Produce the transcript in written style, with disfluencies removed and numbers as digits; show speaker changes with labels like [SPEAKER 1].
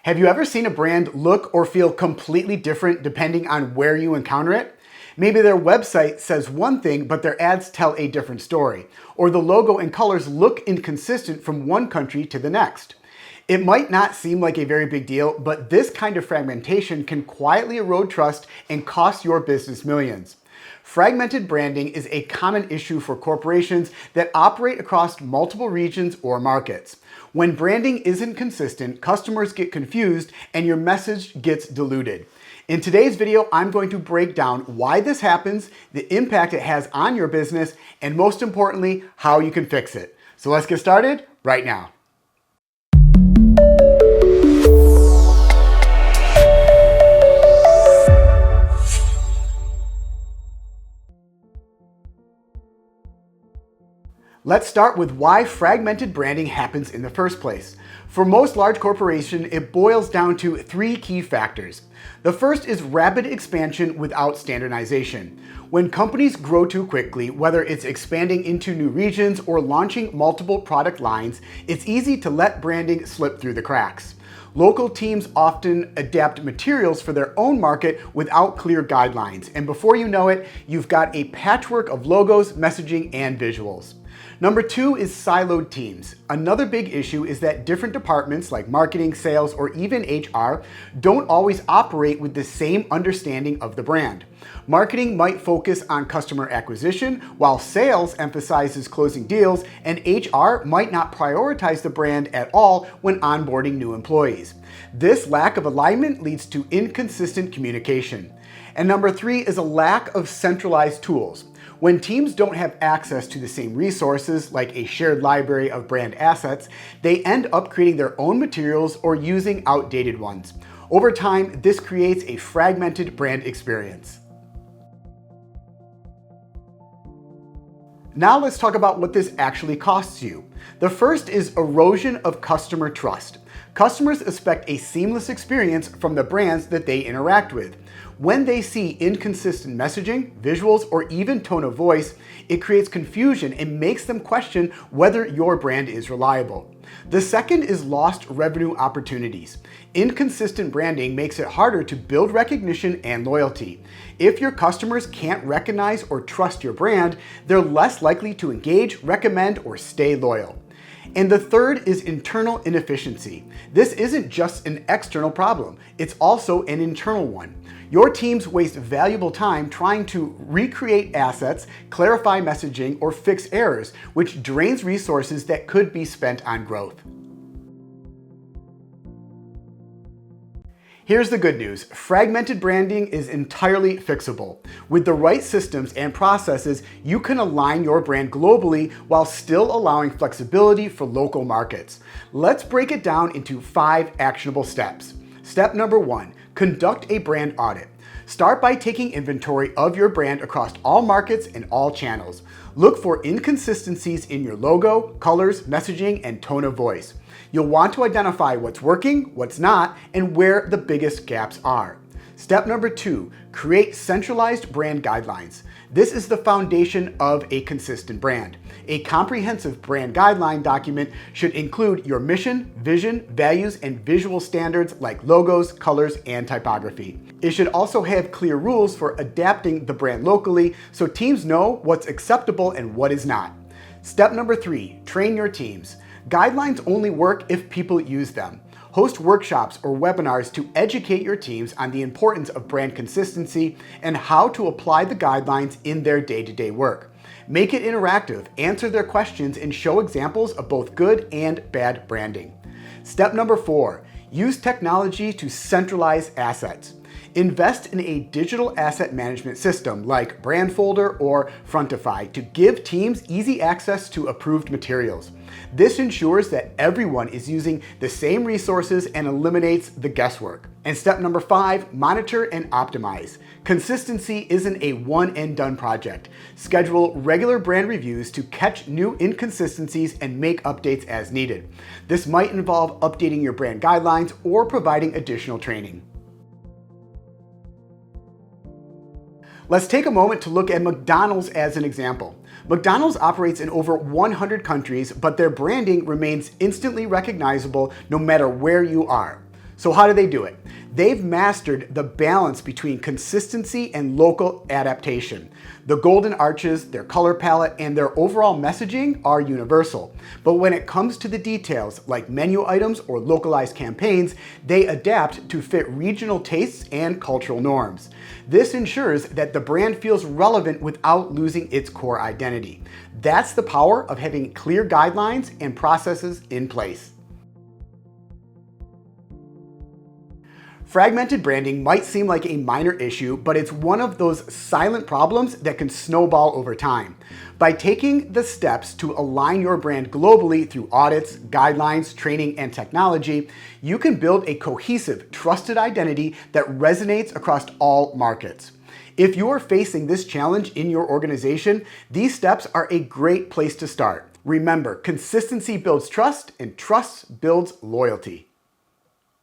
[SPEAKER 1] Have you ever seen a brand look or feel completely different depending on where you encounter it? Maybe their website says one thing, but their ads tell a different story. Or the logo and colors look inconsistent from one country to the next. It might not seem like a very big deal, but this kind of fragmentation can quietly erode trust and cost your business millions. Fragmented branding is a common issue for corporations that operate across multiple regions or markets. When branding isn't consistent, customers get confused and your message gets diluted. In today's video, I'm going to break down why this happens, the impact it has on your business, and most importantly, how you can fix it. So let's get started right now. Let's start with why fragmented branding happens in the first place. For most large corporations, it boils down to three key factors. The first is rapid expansion without standardization. When companies grow too quickly, whether it's expanding into new regions or launching multiple product lines, it's easy to let branding slip through the cracks. Local teams often adapt materials for their own market without clear guidelines, and before you know it, you've got a patchwork of logos, messaging, and visuals. Number two is siloed teams. Another big issue is that different departments like marketing, sales, or even HR don't always operate with the same understanding of the brand. Marketing might focus on customer acquisition, while sales emphasizes closing deals, and HR might not prioritize the brand at all when onboarding new employees. This lack of alignment leads to inconsistent communication. And number three is a lack of centralized tools. When teams don't have access to the same resources, like a shared library of brand assets, they end up creating their own materials or using outdated ones. Over time, this creates a fragmented brand experience. Now let's talk about what this actually costs you. The first is erosion of customer trust. Customers expect a seamless experience from the brands that they interact with. When they see inconsistent messaging, visuals, or even tone of voice, it creates confusion and makes them question whether your brand is reliable. The second is lost revenue opportunities. Inconsistent branding makes it harder to build recognition and loyalty. If your customers can't recognize or trust your brand, they're less likely to engage, recommend, or stay loyal. And the third is internal inefficiency. This isn't just an external problem, it's also an internal one. Your teams waste valuable time trying to recreate assets, clarify messaging, or fix errors, which drains resources that could be spent on growth. Here's the good news. Fragmented branding is entirely fixable. With the right systems and processes, you can align your brand globally while still allowing flexibility for local markets. Let's break it down into 5 actionable steps. Step number 1, conduct a brand audit. Start by taking inventory of your brand across all markets and all channels. Look for inconsistencies in your logo, colors, messaging, and tone of voice. You'll want to identify what's working, what's not, and where the biggest gaps are. Step number 2, create centralized brand guidelines. This is the foundation of a consistent brand. A comprehensive brand guideline document should include your mission, vision, values, and visual standards like logos, colors, and typography. It should also have clear rules for adapting the brand locally so teams know what's acceptable and what is not. Step number 3, train your teams. Guidelines only work if people use them. Host workshops or webinars to educate your teams on the importance of brand consistency and how to apply the guidelines in their day-to-day work. Make it interactive, answer their questions, and show examples of both good and bad branding. Step number 4, use technology to centralize assets. Invest in a digital asset management system like Brandfolder or Frontify to give teams easy access to approved materials. This ensures that everyone is using the same resources and eliminates the guesswork. And step number 5, monitor and optimize. Consistency isn't a one-and-done project. Schedule regular brand reviews to catch new inconsistencies and make updates as needed. This might involve updating your brand guidelines or providing additional training. Let's take a moment to look at McDonald's as an example. McDonald's operates in over 100 countries, but their branding remains instantly recognizable no matter where you are. So how do they do it? They've mastered the balance between consistency and local adaptation. The golden arches, their color palette, and their overall messaging are universal. But when it comes to the details, like menu items or localized campaigns, they adapt to fit regional tastes and cultural norms. This ensures that the brand feels relevant without losing its core identity. That's the power of having clear guidelines and processes in place. Fragmented branding might seem like a minor issue, but it's one of those silent problems that can snowball over time. By taking the steps to align your brand globally through audits, guidelines, training, and technology, you can build a cohesive, trusted identity that resonates across all markets. If you're facing this challenge in your organization, these steps are a great place to start. Remember, consistency builds trust, and trust builds loyalty.